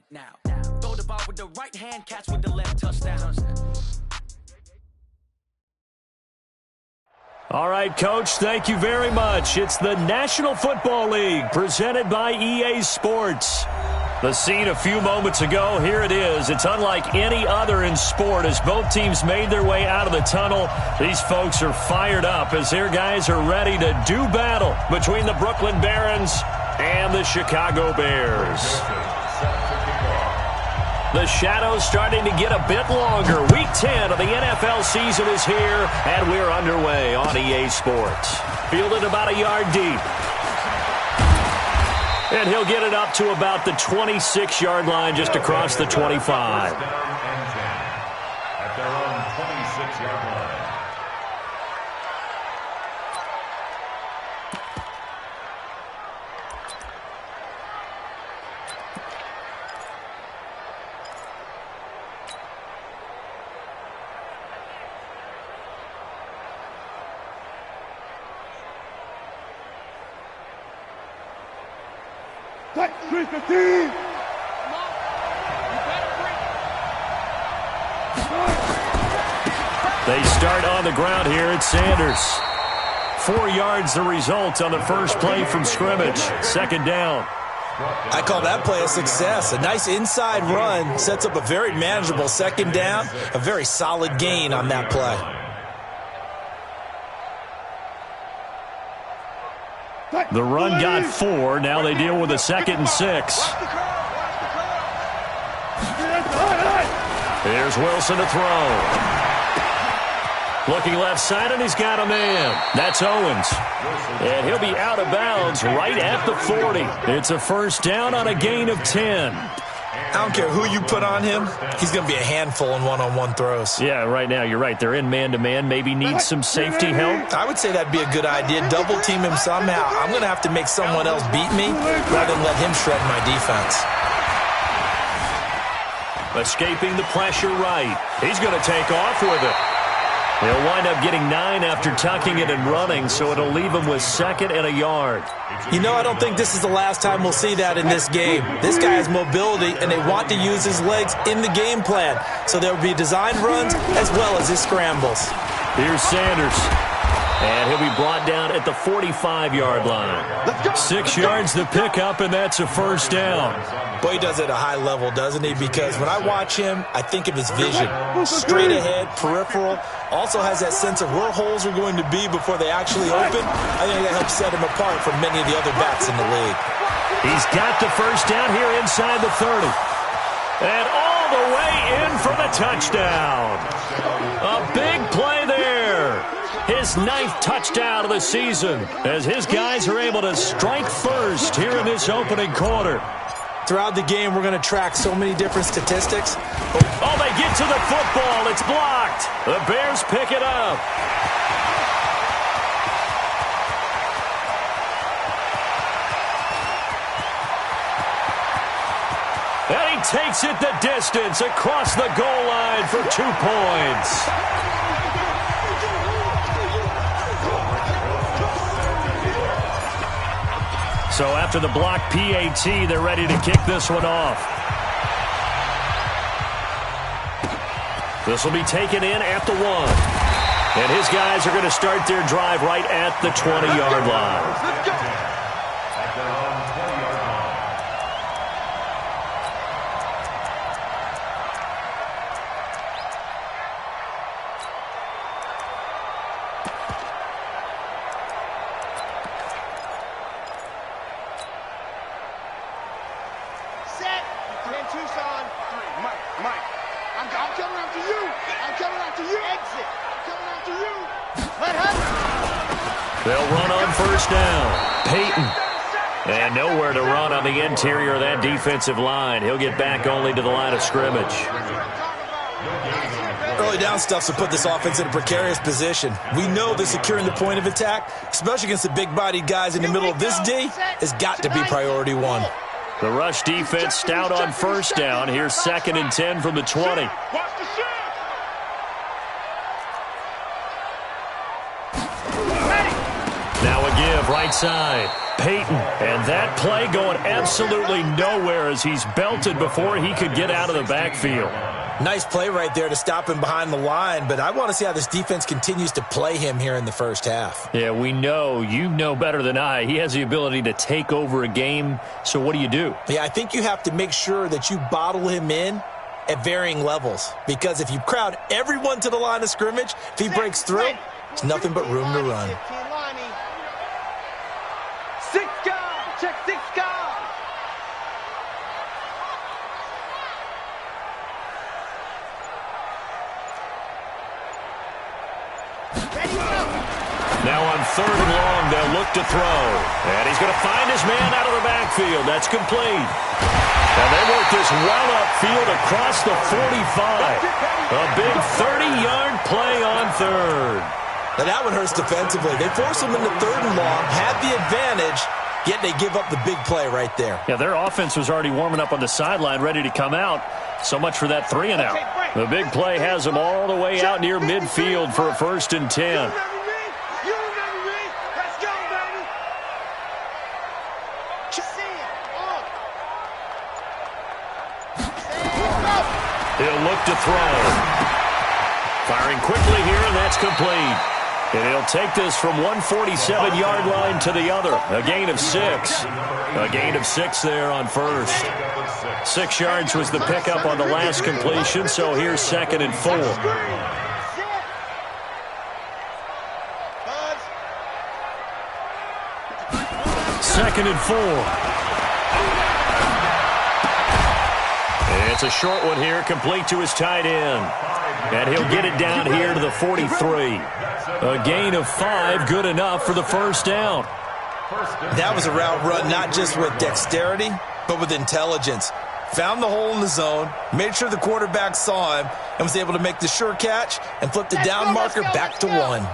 Throw the ball with the right hand, catch with the left, touchdown. All right, Coach, thank you very much. It's the National Football League presented by EA Sports. The scene a few moments ago, here it is. It's unlike any other in sport as both teams made their way out of the tunnel. These folks are fired up as their guys are ready to do battle between the Brooklyn Barons and the Chicago Bears. The shadow's starting to get a bit longer. Week 10 of the NFL season is here, and we're underway on EA Sports. Fielded about a yard deep. And he'll get it up to about the 26-yard line just across the 25. At their own 26-yard line. They start on the ground here at Sanders. 4 yards the result on the first play from scrimmage. Second down. I call that play a success. A nice inside run sets up a very manageable second down. A very solid gain on that play. The run got 4. Now they deal with a 2nd and 6. Here's Wilson to throw. Looking left side, and he's got a man. That's Owens. And he'll be out of bounds right at the 40. It's a first down on a gain of 10. I don't care who you put on him. He's going to be a handful in one-on-one throws. Yeah, right now, you're right. They're in man-to-man. Maybe need some safety help. I would say that'd be a good idea. Double team him somehow. I'm going to have to make someone else beat me rather than let him shred my defense. Escaping the pressure right. He's going to take off with it. He'll wind up getting 9 after tucking it and running, so it'll leave him with 2nd and a yard. You know, I don't think this is the last time we'll see that in this game. This guy has mobility, and they want to use his legs in the game plan. So there will be designed runs as well as his scrambles. Here's Sanders. And he'll be brought down at the 45-yard line. 6 yards the pickup, and that's a first down. Boy, he does it at a high level, doesn't he? Because when I watch him, I think of his vision. Straight ahead, peripheral. Also has that sense of where holes are going to be before they actually open. I think that helps set him apart from many of the other backs in the league. He's got the first down here inside the 30. And all the way in for the touchdown. A big play there. His 9th touchdown of the season as his guys are able to strike first here in this opening quarter. Throughout the game, we're going to track so many different statistics. Oh, they get to the football. It's blocked. The Bears pick it up. And he takes it the distance across the goal line for 2 points. So after the block PAT, they're ready to kick this one off. This will be taken in at the 1. And his guys are going to start their drive right at the 20-yard line. They'll run on first down. Peyton. And nowhere to run on the interior of that defensive line. He'll get back only to the line of scrimmage. Early down stuff to put this offense in a precarious position. We know that securing the point of attack, especially against the big-bodied guys in the middle of this D, has got to be priority 1. The rush defense stout on first down. Here's 2nd and 10 from the 20. Now a give. right side. Peyton, and that play going absolutely nowhere as he's belted before he could get out of the backfield. Nice play right there to stop him behind the line, but I want to see how this defense continues to play him here in the first half. Yeah, we know. You know better than I. He has the ability to take over a game, so what do you do? Yeah, I think you have to make sure that you bottle him in at varying levels, because if you crowd everyone to the line of scrimmage, if he breaks through, it's nothing but room to run. Six guard, check six guard. Now on 3rd and long, they'll look to throw. And he's going to find his man out of the backfield. That's complete. And they work this well upfield across the 45. A big 30-yard play on 3rd. Now that one hurts defensively. They force him into 3rd and long, had the advantage, yet they give up the big play right there. Yeah, their offense was already warming up on the sideline, ready to come out. So much for that 3-and-out. The big play has them all the way out near midfield for a 1st and 10. He'll look to throw. Firing quickly here, and that's complete. And he'll take this from 147-yard line to the other. A gain of 6. A gain of 6 there on 1st. 6 yards was the pickup on the last completion, so here's 2nd and 4. 2nd and 4. It's a short one here, complete to his tight end. And he'll get it down here to the 43. A gain of 5, good enough for the 1st down. That was a route run not just with dexterity, but with intelligence. Found the hole in the zone, made sure the quarterback saw him, and was able to make the sure catch and flip the down marker back to 1.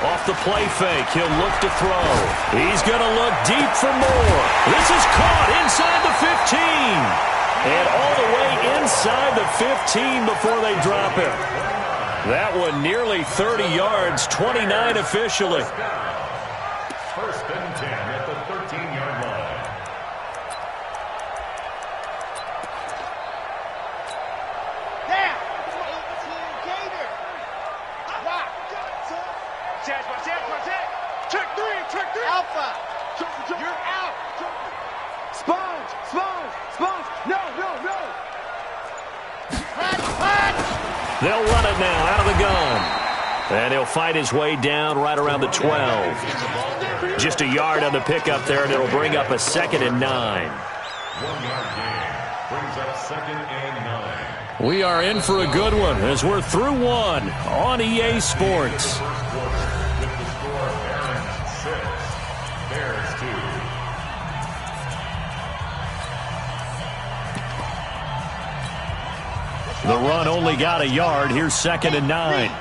Off the play fake, he'll look to throw. He's going to look deep for more. This is caught inside the 15. And all the way inside the 15 before they drop him. That one nearly 30 yards, 29 officially. 1st and 10 at the 13-yard line. Alpha, you're out. Sponge. No. They'll run it now out of the gun. And he'll fight his way down right around the 12. Just a yard on the pickup there, and it'll bring up a 2nd and 9. 1-yard gain brings up 2nd and 9. We are in for a good one as we're through one on EA Sports. The run only got a yard. Here's 2nd and 9. All right.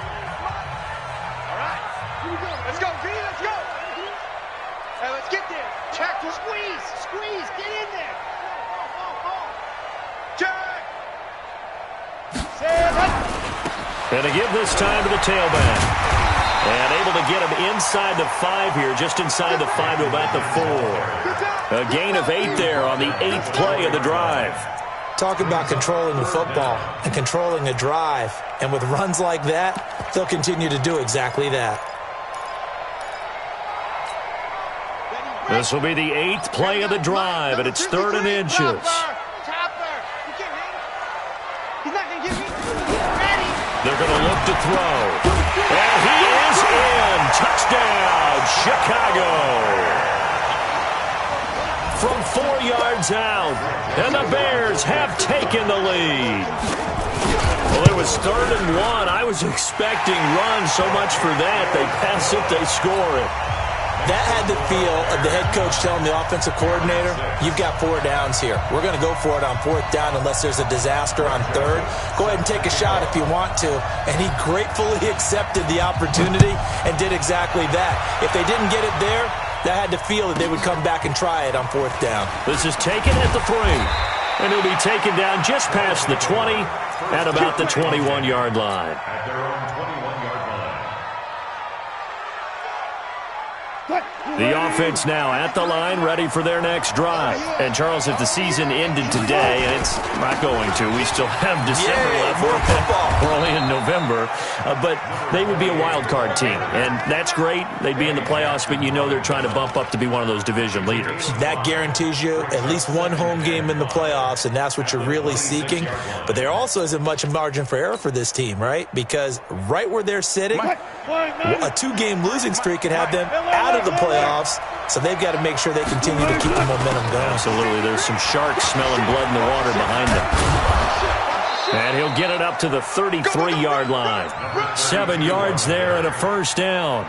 Here we go. Let's go, V. Let's go. Hey, let's get there. Tackle. Squeeze. Get in there. Check. And to give this time to the tailback. And able to get him inside the 5 here, just inside the 5 to about the 4. A gain of 8 there on the 8th play of the drive. Talk about controlling the football and controlling a drive. And with runs like that, they'll continue to do exactly that. This will be the 8th play of the drive, and it's 3rd and inches. They're going to look to throw. And he is in. Touchdown, Chicago. From 4 yards out, and the Bears have taken the lead. Well, it was 3rd and 1. I was expecting runs, so much for that. They pass it, they score it. That had the feel of the head coach telling the offensive coordinator, you've got 4 downs here. We're going to go for it on 4th down unless there's a disaster on 3rd. Go ahead and take a shot if you want to. And he gratefully accepted the opportunity and did exactly that. If they didn't get it there, that had the feel that they would come back and try it on 4th down. This is taken at the 3. And he'll be taken down just past the 20 at about the 21-yard line. At their own The offense now at the line, ready for their next drive. And, Charles, if the season ended today, and it's not going to, we still have December left. We're only in November. But they would be a wild card team, and that's great. They'd be in the playoffs, but you know they're trying to bump up to be one of those division leaders. That guarantees you at least one home game in the playoffs, and that's what you're really seeking. But there also isn't much margin for error for this team, right? Because right where they're sitting, a two-game losing streak could have them out of the playoffs, so they've got to make sure they continue to keep the momentum going. Absolutely. There's some sharks smelling blood in the water behind them. And he'll get it up to the 33-yard line. 7 yards there and a first down.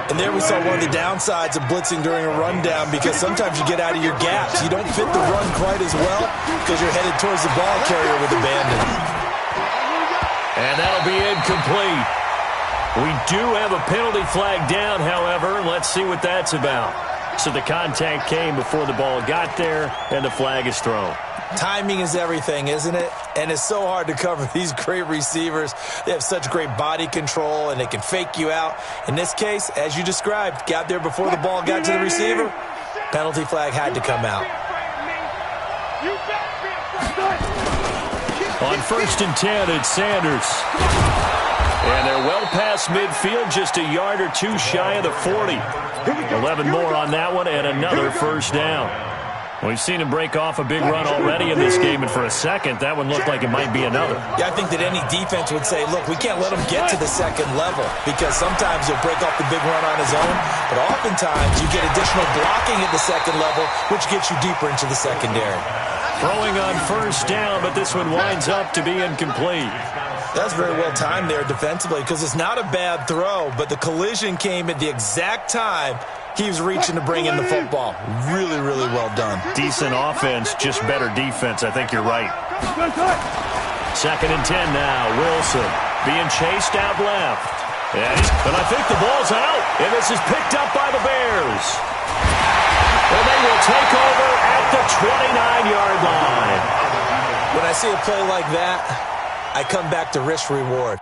And there we saw one of the downsides of blitzing during a rundown, because sometimes you get out of your gaps. You don't fit the run quite as well because you're headed towards the ball carrier with abandon. And that'll be incomplete. We do have a penalty flag down, however. Let's see what that's about. So the contact came before the ball got there, and the flag is thrown. Timing is everything, isn't it? And it's so hard to cover these great receivers. They have such great body control, and they can fake you out. In this case, as you described, got there before the ball got to the receiver. Penalty flag had to come out. On 1st and 10, it's Sanders. And they're well past midfield, just a yard or two shy of the 40. 11 more on that one, and another first down. We've seen him break off a big run already in this game, and for a second, that one looked like it might be another. Yeah, I think that any defense would say, look, we can't let him get to the second level, because sometimes he'll break off the big run on his own, but oftentimes you get additional blocking at the second level, which gets you deeper into the secondary. Throwing on first down, but this one winds up to be incomplete. That's very well timed there defensively, because it's not a bad throw, but the collision came at the exact time he was reaching to bring in the football. Really, really well done. Decent offense, just better defense. I think you're right. 2nd and 10 now. Wilson being chased out left. And I think the ball's out, and this is picked up by the Bears. And they will take over at the 29-yard line. When I see a play like that, I come back to risk-reward.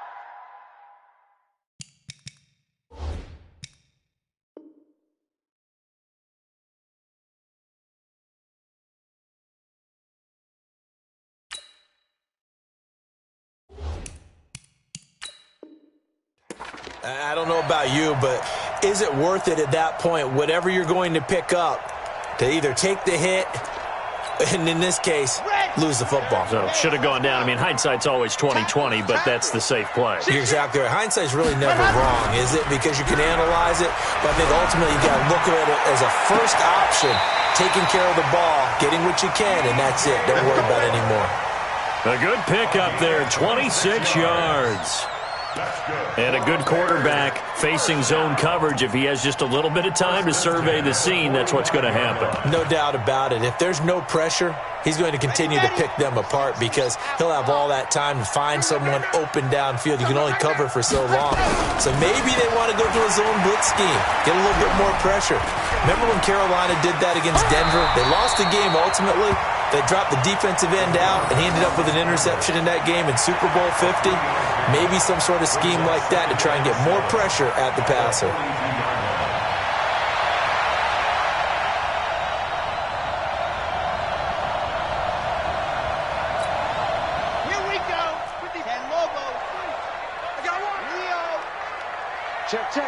I don't know about you, but is it worth it at that point, whatever you're going to pick up, to either take the hit, and in this case, lose the football? So should have gone down. I mean, hindsight's always 20/20, but that's the safe play. You're exactly right. Hindsight's really never wrong, is it? Because you can analyze it, but I think ultimately you got to look at it as a first option, taking care of the ball, getting what you can, and that's it. Don't worry about it anymore. A good pickup there, 26 yards. And a good quarterback facing zone coverage. If he has just a little bit of time to survey the scene, that's what's going to happen. No doubt about it. If there's no pressure, he's going to continue to pick them apart, because he'll have all that time to find someone open downfield. You can only cover for so long. So maybe they want to go to a zone blitz scheme, get a little bit more pressure. Remember when Carolina did that against Denver? They lost the game ultimately. They dropped the defensive end out, and he ended up with an interception in that game in Super Bowl 50. Maybe some sort of scheme like that to try and get more pressure at the passer. Here we go with the 10 Lobos. I got one. Leo. Check, check.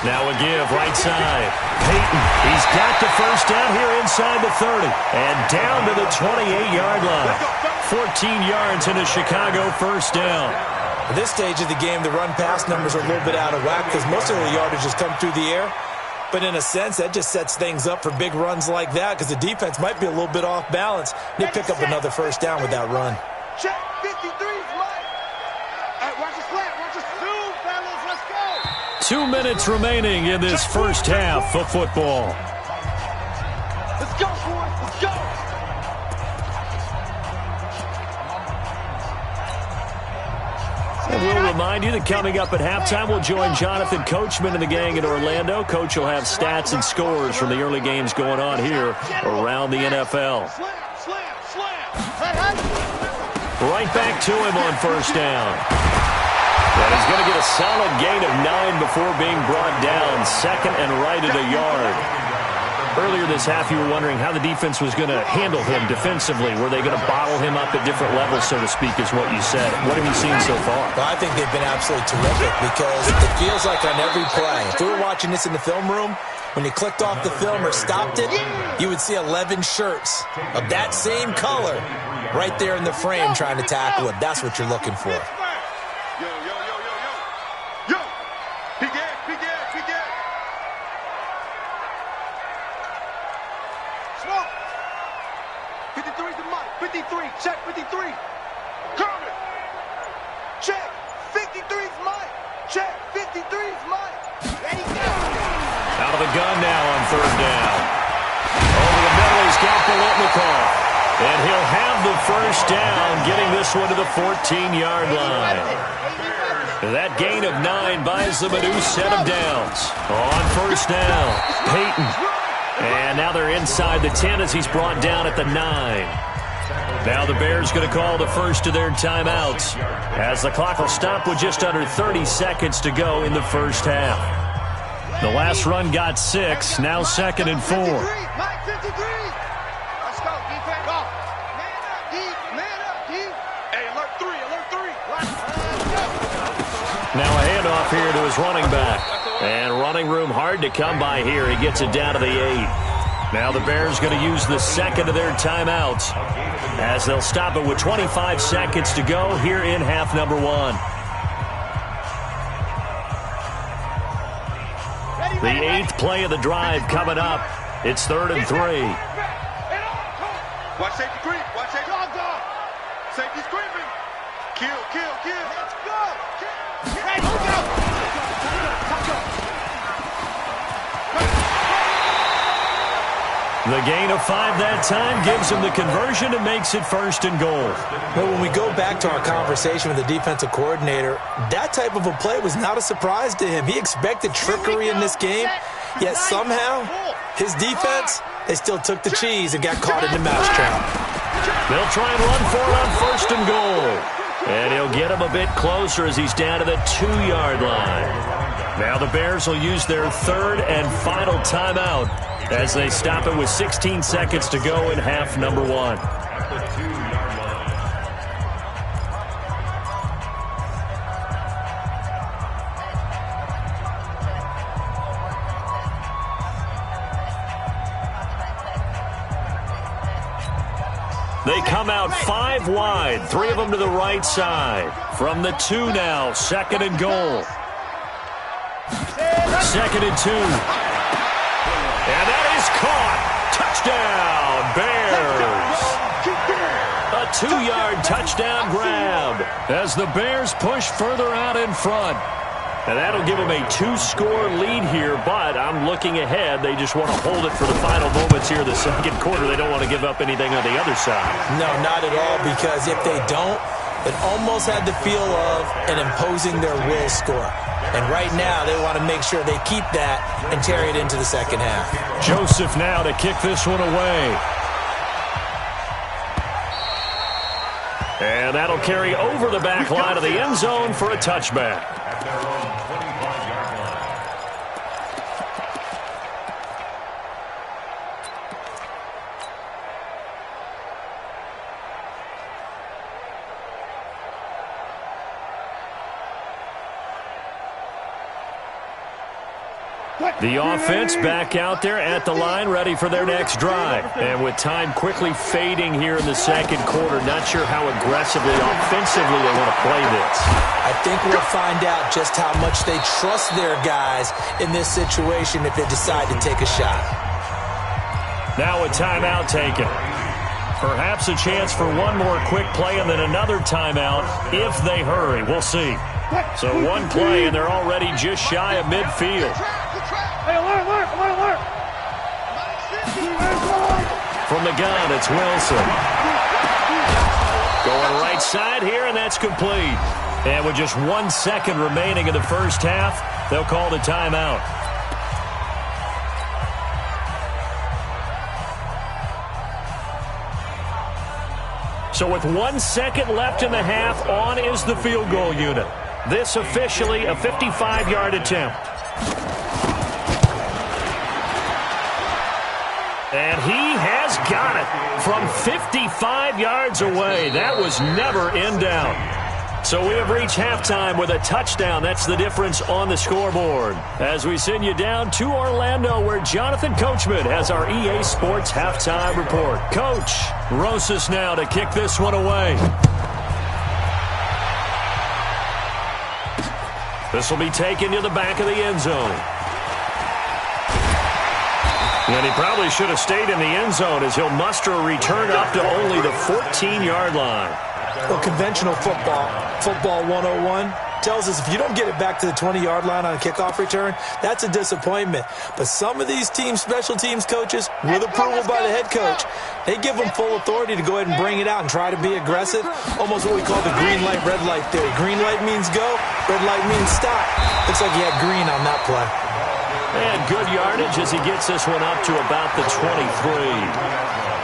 Now a give, right side. Peyton, he's got the first down here inside the 30. And down to the 28-yard line. 14 yards in a Chicago first down. At this stage of the game, the run-pass numbers are a little bit out of whack because most of the yardage has come through the air. But in a sense, that just sets things up for big runs like that, because the defense might be a little bit off balance. They pick up another first down with that run. Check, 53's right. All right, watch the slant, watch the zoom, fellas. Let's go. 2 minutes remaining in this first half of football. Let's go, boys. Let's go. And we'll remind you that coming up at halftime, we'll join Jonathan Coachman and the gang in Orlando. Coach will have stats and scores from the early games going on here around the NFL. Right back to him on first down. And he's going to get a solid gain of 9 before being brought down. Second and right at a yard. Earlier this half, you were wondering how the defense was going to handle him defensively. Were they going to bottle him up at different levels, so to speak, is what you said. What have you seen so far? Well, I think they've been absolutely terrific because it feels like on every play, if we were watching this in the film room, when you clicked off the film or stopped it, you would see 11 shirts of that same color right there in the frame trying to tackle it. That's what you're looking for. Swamp. 53's the mic. 53. Check 53. Kermit. Check. 53's mic. Check. 53's mic. Ready, go. Out of the gun now on third down. Over the middle, he's got Bolitnikov. And he'll have the first down, getting this one to the 14-yard line. That gain of 9 buys them a new set of downs. On first down, Peyton. And now they're inside the 10 as he's brought down at the 9. Now the Bears going to call the first of their timeouts as the clock will stop with just under 30 seconds to go in the first half. The last run got 6, now second and 4. Mike 53. Let's go, defense. Go. Man up, D. Man up, D. Hey, alert 3, alert 3. Now a handoff here to his running back. And running room hard to come by here. He gets it down to the 8. Now the Bears going to use the second of their timeouts as they'll stop it with 25 seconds to go here in half number 1. The 8th play of the drive coming up. It's 3rd and 3. Watch safety creep. Watch safety. Dog. Safety's creeping. Kill. Let's go. Let's go. The gain of 5 that time gives him the conversion and makes it 1st and goal. But when we go back to our conversation with the defensive coordinator, that type of a play was not a surprise to him. He expected trickery in this game, yet somehow his defense, they still took the cheese and got caught in the mousetrap. They'll try and run for it on 1st and goal. And he'll get him a bit closer as he's down to the 2-yard line. Now the Bears will use their 3rd and final timeout as they stop it with 16 seconds to go in half number 1. They come out 5 wide, 3 of them to the right side. From the 2 now, 2nd and goal. 2nd and 2. And that is caught. Touchdown, Bears. A 2-yard touchdown grab as the Bears push further out in front. And that'll give them a 2-score lead here, but I'm looking ahead. They just want to hold it for the final moments here in the second quarter. They don't want to give up anything on the other side. No, not at all, because if they don't, it almost had the feel of an imposing their will score. And right now, they want to make sure they keep that and carry it into the second half. Joseph now to kick this one away. And that'll carry over the back line of the end zone for a touchback. At their own 25-yard line. The offense back out there at the line, ready for their next drive. And with time quickly fading here in the second quarter, not sure how aggressively, offensively they want to play this. I think we'll find out just how much they trust their guys in this situation if they decide to take a shot. Now a timeout taken. Perhaps a chance for one more quick play and then another timeout if they hurry. We'll see. So one play, and they're already just shy of midfield. Hey, alert. From the gun, it's Wilson. Going right side here, and that's complete. And with just 1 second remaining in the first half, they'll call the timeout. So with 1 second left in the half, on is the field goal unit. This officially a 55-yard attempt. And he has got it from 55 yards away. That was never in doubt. So we have reached halftime with a touchdown. That's the difference on the scoreboard. As we send you down to Orlando, where Jonathan Coachman has our EA Sports halftime report. Coach, Rosas now to kick this one away. This will be taken to the back of the end zone. And he probably should have stayed in the end zone as he'll muster a return up to only the 14-yard line. Well, conventional football 101, tells us if you don't get it back to the 20-yard line on a kickoff return, that's a disappointment. But some of these special teams coaches, with approval by the head coach, they give them full authority to go ahead and bring it out and try to be aggressive. Almost what we call the green light, red light theory. Green light means go, red light means stop. Looks like he had green on that play. And good yardage as he gets this one up to about the 23.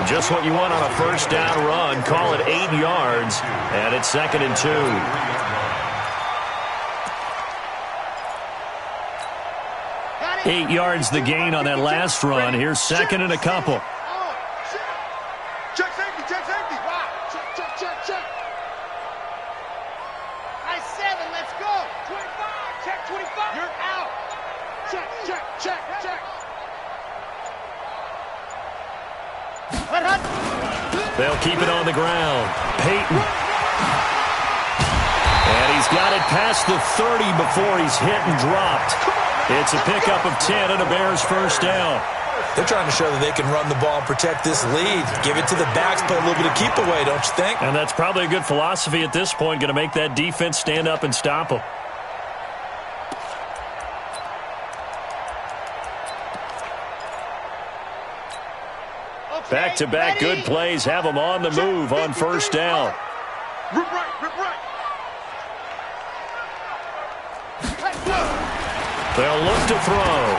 Just what you want on a first down run. Call it 8 yards, and it's 2nd and 2. Eight yards the gain on that last run. Here's 2nd and a couple. Check safety, check safety. Check. Nice 7, let's go. 25, check 25. You're out. Check. They'll keep it on the ground. Peyton. And he's got it past the 30 before he's hit and dropped. It's a pickup of 10 and a Bears first down. They're trying to show that they can run the ball and protect this lead. Give it to the backs, play a little bit of keep away, don't you think? And that's probably a good philosophy at this point, going to make that defense stand up and stop them. Back-to-back good plays have them on the move on first down. Rip right. They'll look to throw.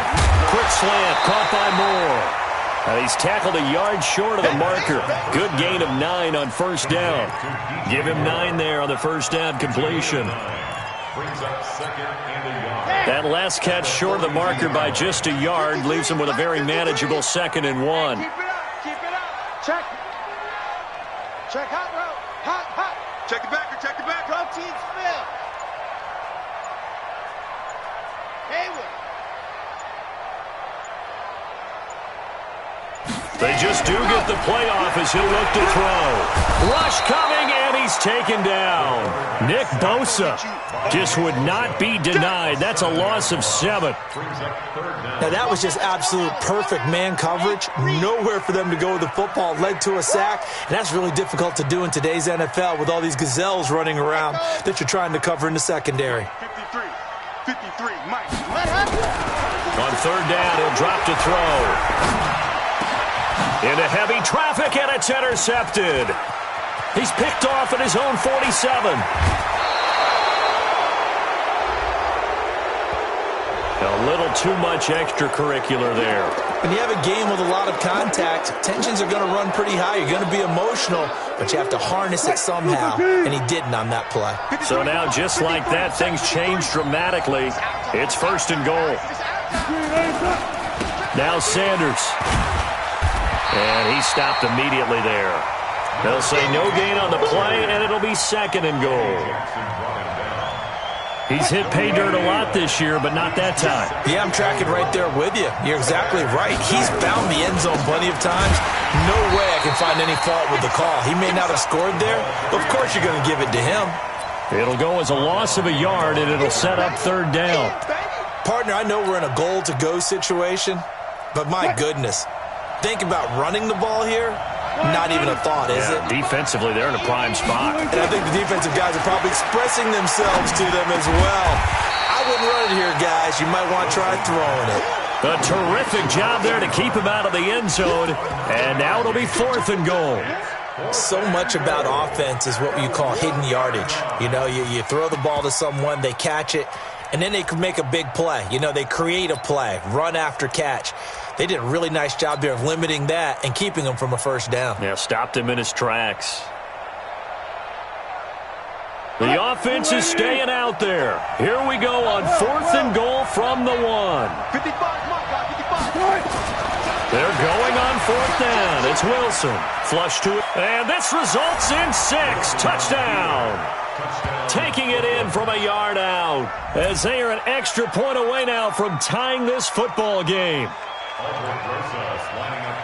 Quick slant, caught by Moore. He's tackled a yard short of the marker. Good gain of 9 on first down. Give him 9 there on the first down completion. That last catch short of the marker by just a yard leaves him with a very manageable 2nd and 1. Keep it up. Check hot route. Hot. Check the back. Go team Phil. Hayward. They just do get the playoff as he'll look to throw. Rush coming, and he's taken down. Nick Bosa just would not be denied. That's a loss of 7. Now, that was just absolute perfect man coverage. Nowhere for them to go with the football. Led to a sack, and that's really difficult to do in today's NFL with all these gazelles running around that you're trying to cover in the secondary. 53, Mike. On third down, he'll drop to throw. Into heavy traffic, and it's intercepted. He's picked off at his own 47. A little too much extracurricular there. When you have a game with a lot of contact, tensions are going to run pretty high. You're going to be emotional, but you have to harness it somehow, and he didn't on that play. So now, just like that, things change dramatically. It's 1st and goal. Now Sanders. And he stopped immediately there. They'll say no gain on the play, and it'll be 2nd and goal. He's hit pay dirt a lot this year, but not that time. Yeah, I'm tracking right there with you. You're exactly right. He's found the end zone plenty of times. No way I can find any fault with the call. He may not have scored there, but of course you're going to give it to him. It'll go as a loss of a yard, and it'll set up 3rd down. Partner, I know we're in a goal-to-go situation, but my goodness. Think about running the ball here. Not even a thought, is it? Defensively, they're in a prime spot. And I think the defensive guys are probably expressing themselves to them as well. I wouldn't run it here, guys. You might want to try throwing it. A terrific job there to keep him out of the end zone. And now it'll be 4th and goal. So much about offense is what you call hidden yardage. You know, you throw the ball to someone, they catch it, and then they can make a big play. You know, they create a play, run after catch. They did a really nice job there of limiting that and keeping him from a first down. Yeah, stopped him in his tracks. The offense is staying out there. Here we go on 4th and goal from the 1. 55, come on, guys, 55. They're going on 4th down. It's Wilson. Flush to it. And this results in 6. Touchdown. Taking it in from a yard out. As they are an extra point away now from tying this football game.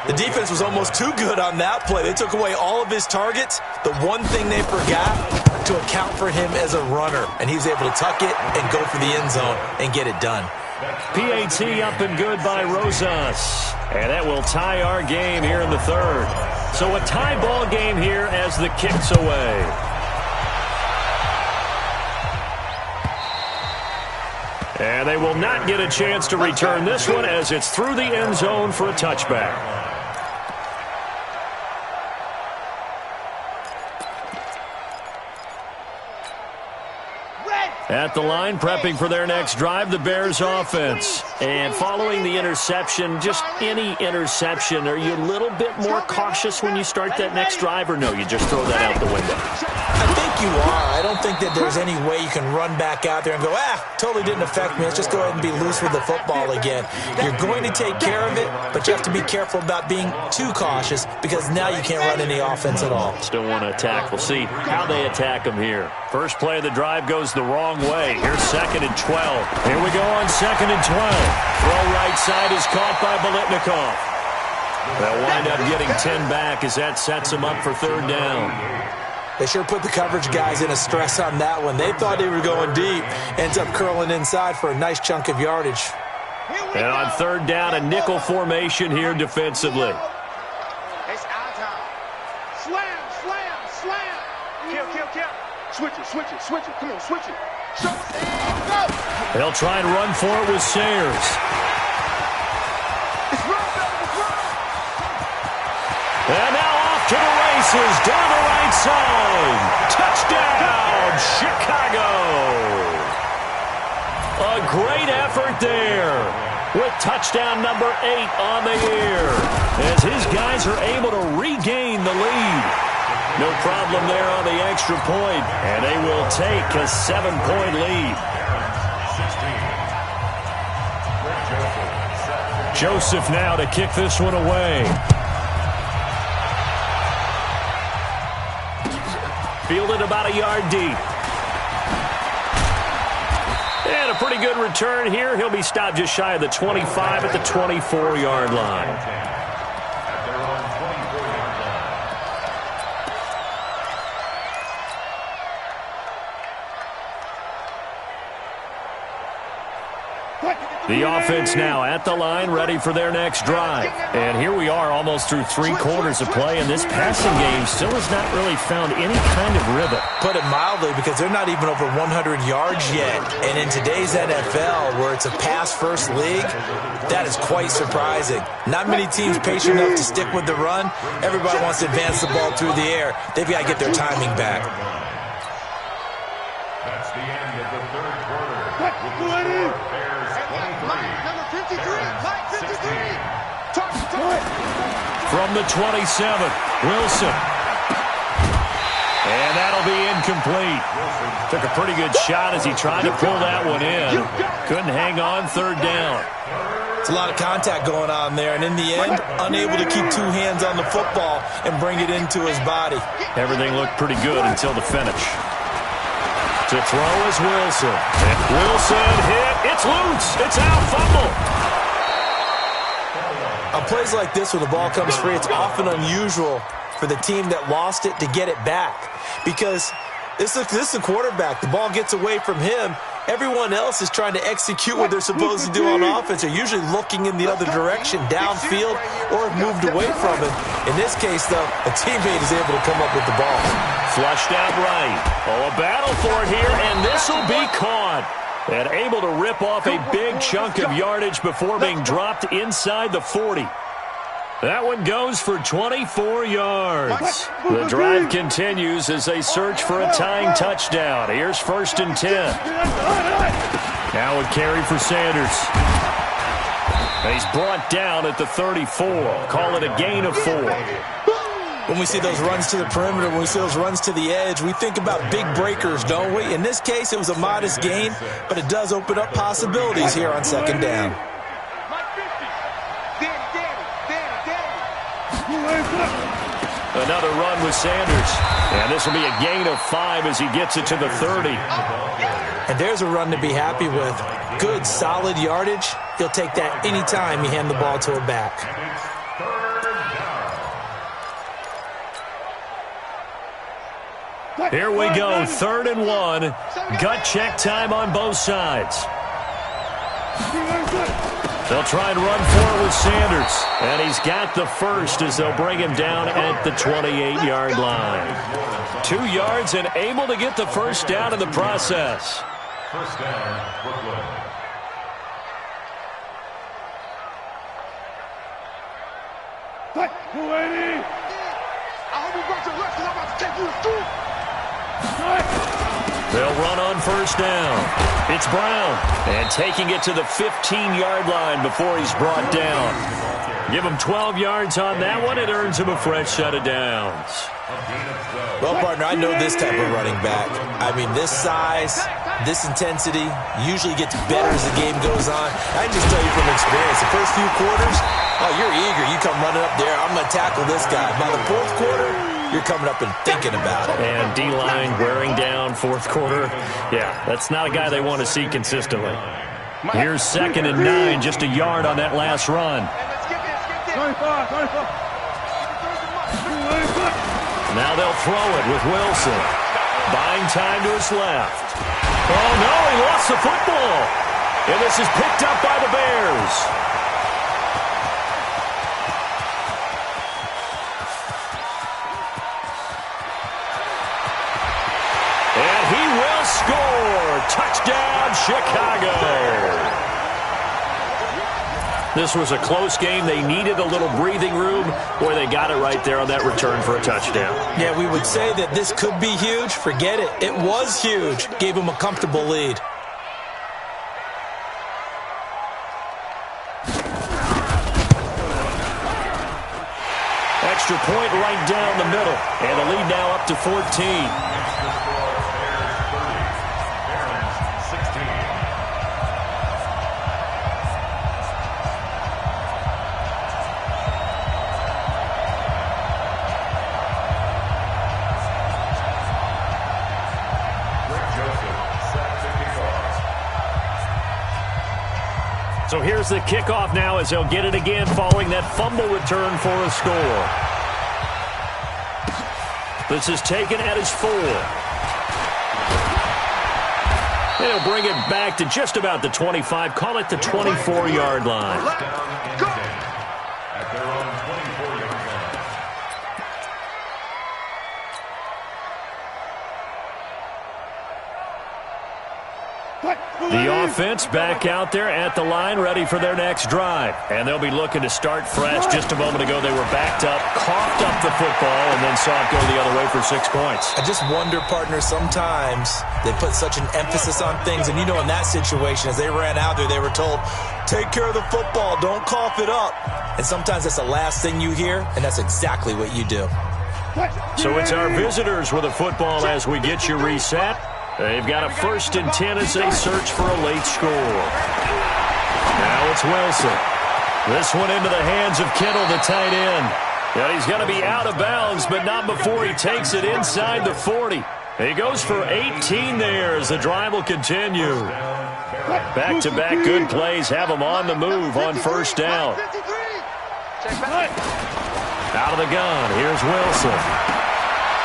The defense was almost too good on that play. They took away all of his targets. The one thing they forgot, to account for him as a runner. And he was able to tuck it and go for the end zone and get it done. PAT up and good by Rosas. And that will tie our game here in the 3rd. So a tie ball game here as the kick's away. And they will not get a chance to return this one as it's through the end zone for a touchback. At the line, prepping for their next drive, the Bears offense. And following the interception, just any interception, are you a little bit more cautious when you start that next drive, or no, you just throw that out the window? I think you are. I don't think that there's any way you can run back out there and go, totally didn't affect me. Let's just go ahead and be loose with the football again. You're going to take care of it, but you have to be careful about being too cautious because now you can't run any offense at all. Still want to attack. We'll see how they attack them here. First play of the drive goes the wrong way. Here's 2nd and 12. Here we go on 2nd and 12. Throw right side is caught by Bolitnikov. They'll wind up getting 10 back as that sets them up for 3rd down. They sure put the coverage guys in a stress on that one. They thought they were going deep. Ends up curling inside for a nice chunk of yardage. And on 3rd down, a nickel formation here defensively. It's our time. Slam, slam, slam. Kill. Switch it. Come on, switch it. Show us. Go. They'll try and run for it with Sayers. It's run, baby, it's run. And now off to the races, down the right side. Touchdown, Chicago. A great effort there with touchdown number 8 on the year as his guys are able to regain the lead. No problem there on the extra point, and they will take a 7-point lead. Joseph now to kick this one away. Fielded about a yard deep. And a pretty good return here. He'll be stopped just shy of the 25 at the 24-yard line. The offense now at the line, ready for their next drive. And here we are almost through 3 quarters of play, and this passing game still has not really found any kind of rhythm. Put it mildly, because they're not even over 100 yards yet. And in today's NFL, where it's a pass-first league, that is quite surprising. Not many teams patient enough to stick with the run. Everybody wants to advance the ball through the air. They've got to get their timing back. That's the end of the 3rd quarter. Number 53, Mike 53. From the 27, Wilson. And that'll be incomplete. Took a pretty good shot as he tried to pull that one in. Couldn't hang on 3rd down. It's a lot of contact going on there, and in the end, unable to keep 2 hands on the football and bring it into his body. Everything looked pretty good until the finish. To throw is Wilson. And Wilson hit. It's loose. It's out. Fumble. On plays like this, when the ball comes free, it's often unusual for the team that lost it to get it back. Because this is a quarterback. The ball gets away from him. Everyone else is trying to execute what they're supposed to do on offense. They're usually looking in the other direction, downfield, or have moved away from it. In this case, though, a teammate is able to come up with the ball. Flushed out right. Oh, a battle for it here, and this will be caught. And able to rip off a big chunk of yardage before being dropped inside the 40. That one goes for 24 yards. The drive continues as they search for a tying touchdown. Here's 1st and 10. Now a carry for Sanders. He's brought down at the 34. Call it a gain of 4. When we see those runs to the perimeter, when we see those runs to the edge, we think about big breakers, don't we? In this case, it was a modest gain, but it does open up possibilities here on second down. Another run with Sanders. And this will be a gain of 5 as he gets it to the 30. And there's a run to be happy with. Good, solid yardage. He'll take that anytime you hand the ball to a back. Here we go, 3rd and 1. Gut check time on both sides. They'll try and run for it with Sanders. And he's got the first as they'll bring him down at the 28-yard line. 2 yards and able to get the first down in the process. First down, Brooklyn. They'll run on first down. It's Brown. And taking it to the 15-yard line before he's brought down. Give him 12 yards on that one. It earns him a fresh set of downs. Well, partner, I know this type of running back. I mean, this size, this intensity usually gets better as the game goes on. I can just tell you from experience, the first few quarters, oh, you're eager. You come running up there. I'm going to tackle this guy. By the fourth quarter, you're coming up and thinking about it. And D-line wearing down fourth quarter. Yeah, that's not a guy they want to see consistently. Here's 2nd and 9, just a yard on that last run. Now they'll throw it with Wilson. Buying time to his left. Oh, no, he lost the football. And this is picked up by the Bears. And he will score. Touchdown, Chicago. This was a close game. They needed a little breathing room. Boy, they got it right there on that return for a touchdown. Yeah, we would say that this could be huge. Forget it. It was huge. Gave him a comfortable lead. Extra point right down the middle. And the lead now up to 14. So here's the kickoff now as they'll get it again following that fumble return for a score. This is taken at his 4. They'll bring it back to just about the 25. Call it the 24-yard line. At their own 24-yard line. The offense back out there at the line, ready for their next drive. And they'll be looking to start fresh. Just a moment ago, they were backed up, coughed up the football, and then saw it go the other way for 6 points. I just wonder, partner, sometimes they put such an emphasis on things. And, you know, in that situation, as they ran out there, they were told, take care of the football, don't cough it up. And sometimes that's the last thing you hear, and that's exactly what you do. So it's our visitors with a football as we get you reset. They've got a 1st and 10 as they search for a late score. Now it's Wilson. This one into the hands of Kittle, the tight end. Yeah, he's going to be out of bounds, but not before he takes it inside the 40. He goes for 18 there as the drive will continue. Back-to-back good plays have him on the move on first down. Out of the gun, here's Wilson.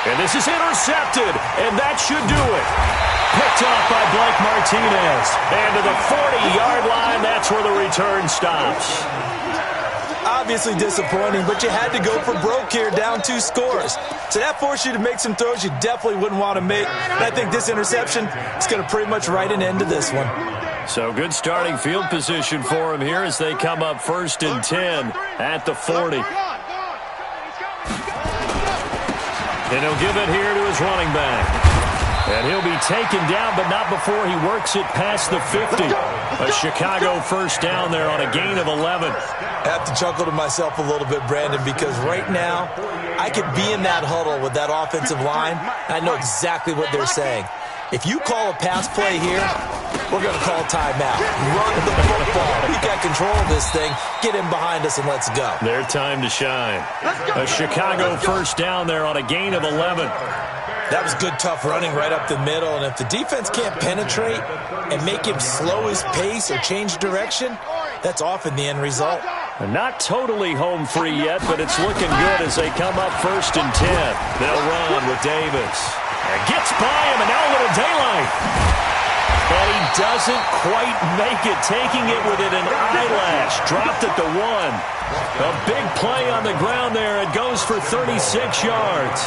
And this is intercepted, and that should do it. Picked off by Blake Martinez. And to the 40-yard line, that's where the return stops. Obviously disappointing, but you had to go for broke here, down 2 scores. So that forced you to make some throws you definitely wouldn't want to make. And I think this interception is going to pretty much write an end to this one. So good starting field position for him here as they come up 1st and 10 at the 40. And he'll give it here to his running back. And he'll be taken down, but not before he works it past the 50. A Chicago first down there on a gain of 11. I have to chuckle to myself a little bit, Brandon, because right now I could be in that huddle with that offensive line. I know exactly what they're saying. If you call a pass play here, we're going to call timeout. Run the football. We got control of this thing. Get in behind us and let's go. Their time to shine. A Chicago first down there on a gain of 11. That was good, tough running right up the middle. And if the defense can't penetrate and make him slow his pace or change direction, that's often the end result. Not totally home free yet, but it's looking good as they come up 1st and 10. They'll run with Davis. And gets by him, and now a little daylight. And he doesn't quite make it, taking it within an eyelash. Dropped at the 1. A big play on the ground there. It goes for 36 yards.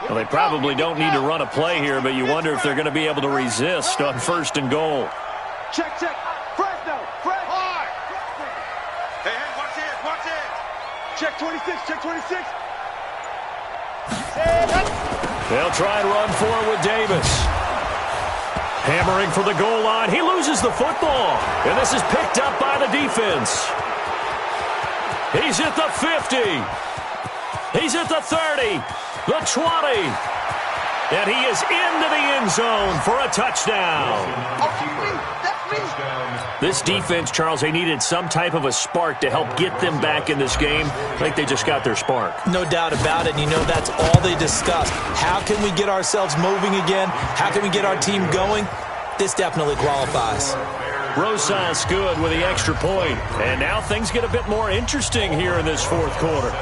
Well, they probably don't need to run a play here, but you wonder if they're going to be able to resist on 1st and goal. Check. Fresno. Hard. Hey, watch it. Check 26. They'll try and run forward with Davis. Hammering for the goal line. He loses the football. And this is picked up by the defense. He's at the 50. He's at the 30. The 20. And he is into the end zone for a touchdown. This defense, Charles, they needed some type of a spark to help get them back in this game. I think they just got their spark. No doubt about it. And you know, that's all they discussed. How can we get ourselves moving again? How can we get our team going? This definitely qualifies. Rosas good with the extra point. And now things get a bit more interesting here in this 4th quarter.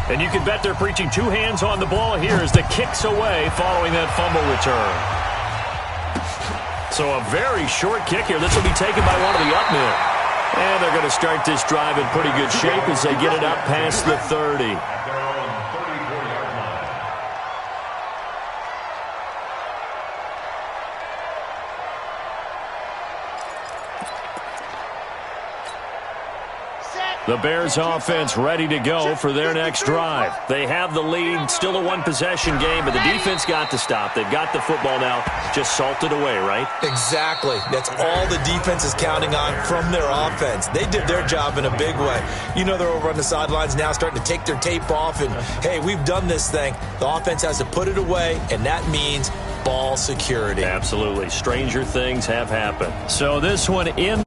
And you can bet they're preaching 2 hands on the ball here as the kick's away following that fumble return. So a very short kick here. This will be taken by one of the up men. And they're going to start this drive in pretty good shape as they get it up past the 30. The Bears offense ready to go for their next drive. They have the lead, still a 1-possession game, but the defense got to stop. They've got the football now, just salted away, right? Exactly. That's all the defense is counting on from their offense. They did their job in a big way. You know they're over on the sidelines now starting to take their tape off, and, hey, we've done this thing. The offense has to put it away, and that means ball security. Absolutely. Stranger things have happened. So this one in